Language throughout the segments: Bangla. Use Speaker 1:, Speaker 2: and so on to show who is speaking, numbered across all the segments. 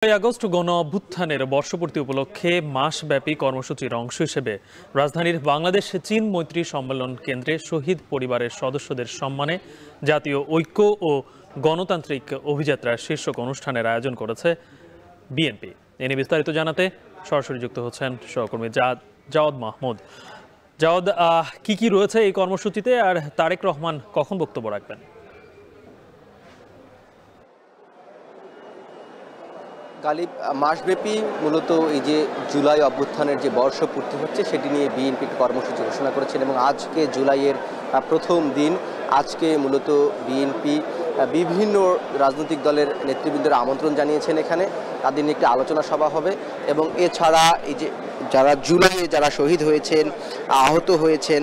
Speaker 1: আগস্ট গণ অভ্যুত্থানের বর্ষপূর্তি উপলক্ষে মাসব্যাপী কর্মসূচির অংশ হিসেবে রাজধানীর বাংলাদেশ চীন মৈত্রী সম্মেলন কেন্দ্রে শহীদ পরিবারের সদস্যদের সম্মানে জাতীয় ঐক্য ও গণতান্ত্রিক অভিযাত্রার শীর্ষক অনুষ্ঠানের আয়োজন করেছে বিএনপি। এ নিয়ে বিস্তারিত জানাতে সরাসরি যুক্ত হচ্ছেন সহকর্মী জাওয়াদ মাহমুদ। জাওয়াদ, কি রয়েছে এই কর্মসূচিতে, আর তারেক রহমান কখন বক্তব্য রাখবেন?
Speaker 2: গালিব, মাসব্যাপী মূলত এই যে জুলাই অভ্যুত্থানের যে বর্ষপূর্তি হচ্ছে সেটি নিয়ে বিএনপি কর্মসূচি ঘোষণা করেছেন এবং আজকে জুলাইয়ের প্রথম দিন। আজকে মূলত বিএনপি বিভিন্ন রাজনৈতিক দলের নেতৃবৃন্দের আমন্ত্রণ জানিয়েছেন, এখানে তাদের নিয়ে একটি আলোচনা সভা হবে এবং এছাড়া এই যে যারা জুলাইয়ে যারা শহীদ হয়েছেন, আহত হয়েছেন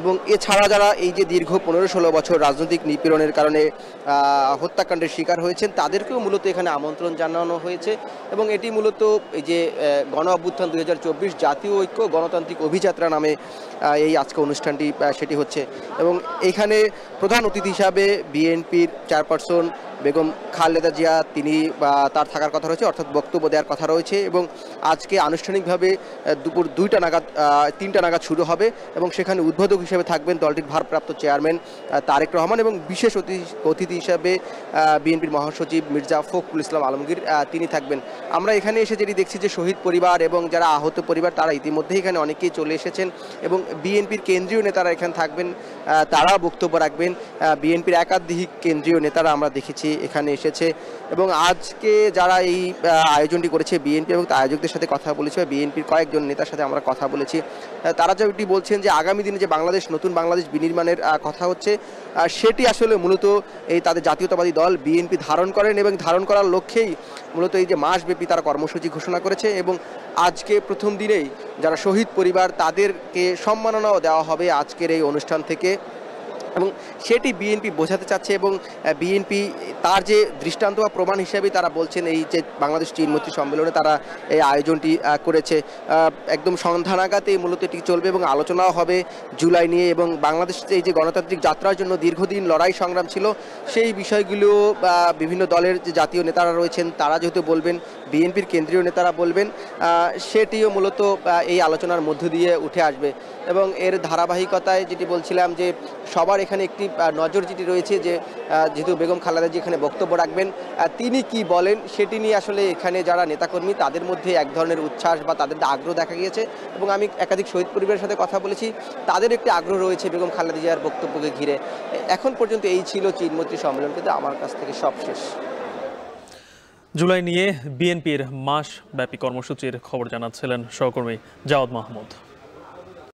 Speaker 2: এবং এছাড়া যারা এই যে দীর্ঘ 15-16 বছর রাজনৈতিক নিপীড়নের কারণে হত্যাকাণ্ডের শিকার হয়েছেন তাদেরকেও মূলত এখানে আমন্ত্রণ জানানো হয়েছে এবং এটি মূলত এই যে গণ অভ্যুত্থান 2024 জাতীয় ঐক্য গণতান্ত্রিক অভিযাত্রা নামে এই আজকে অনুষ্ঠানটি সেটি হচ্ছে এবং এখানে প্রধান অতিথি হিসাবে বিএনপির চেয়ারপারসন বেগম খালেদা জিয়া তিনি তার থাকার কথা রয়েছে, অর্থাৎ বক্তব্য দেওয়ার কথা রয়েছে এবং আজকে আনুষ্ঠানিকভাবে দুপুর 3টা নাগাদ শুরু হবে এবং সেখানে উদ্বোধক হিসেবে থাকবেন দলটির ভারপ্রাপ্ত চেয়ারম্যান তারেক রহমান এবং বিশেষ অতিথি হিসাবে বিএনপির মহাসচিব মির্জা ফখরুল ইসলাম আলমগীর তিনি থাকবেন। আমরা এখানে এসে যেটি দেখছি যে শহীদ পরিবার এবং যারা আহত পরিবার তারা ইতিমধ্যে এখানে অনেকেই চলে এসেছেন এবং বিএনপির কেন্দ্রীয় নেতারা এখানে থাকবেন, তারা বক্তব্য রাখবেন। বিএনপির একাধিক কেন্দ্রীয় নেতারা আমরা দেখেছি এখানে এসেছে এবং আজকে যারা এই আয়োজনটি করেছে বিএনপি এবং আয়োজকদের সাথে কথা বলেছে, বিএনপির কয়েকজন নেতার সাথে আমরা কথা বলেছি, তারা যেটি বলছেন যে আগামী দিনে যে বাংলাদেশ নতুন বাংলাদেশ বিনির্মাণের কথা হচ্ছে সেটি আসলে মূলত এই তাদের জাতীয়তাবাদী দল বিএনপি ধারণ করেন এবং ধারণ করার লক্ষ্যেই মূলত এই যে মাসব্যাপী তারা কর্মসূচি ঘোষণা করেছে এবং আজকে প্রথম দিনেই যারা শহীদ পরিবার তাদেরকে সম্মাননাও দেওয়া হবে আজকের এই অনুষ্ঠান থেকে এবং সেটি বিএনপি বোঝাতে চাচ্ছে এবং বিএনপি তার যে দৃষ্টান্ত বা প্রমাণ হিসেবে তারা বলছেন এই যে বাংলাদেশ চীন মৈত্রী সম্মেলনে তারা এই আয়োজনটি করেছে। একদম সন্ধ্যা নাগাদে মূলত এটি চলবে এবং আলোচনাও হবে জুলাই নিয়ে এবং বাংলাদেশের এই যে গণতান্ত্রিক যাত্রার জন্য দীর্ঘদিন লড়াই সংগ্রাম ছিল সেই বিষয়গুলো বিভিন্ন দলের যে জাতীয় নেতারা রয়েছেন তারা যেহেতু বলবেন, বিএনপির কেন্দ্রীয় নেতারা বলবেন, সেটিও মূলত এই আলোচনার মধ্য দিয়ে উঠে আসবে এবং এর ধারাবাহিকতায় যেটি বলছিলাম যে সবার এখানে একটি নজর যেটি রয়েছে যে যেহেতু বেগম খালেদা জি এখানে বক্তব্য রাখবেন তিনি কি বলেন সেটি নিয়ে আসলে এখানে যারা নেতাকর্মী তাদের মধ্যে এক ধরনের উচ্ছ্বাস বা তাদের আগ্রহ দেখা গিয়েছে এবং আমি একাধিক শহীদ পরিবারের সাথে কথা বলেছি, তাদের একটি আগ্রহ রয়েছে বেগম খালেদা জিয়ার বক্তব্যকে ঘিরে। এখন পর্যন্ত এই ছিল চীন মৈত্রী সম্মেলন, কিন্তু আমার কাছ থেকে সব শেষ।
Speaker 1: জুলাই নিয়ে বিএনপির মাসব্যাপী কর্মসূচির খবর জানাচ্ছিলেন সহকর্মী জাওয়াদ মাহমুদ।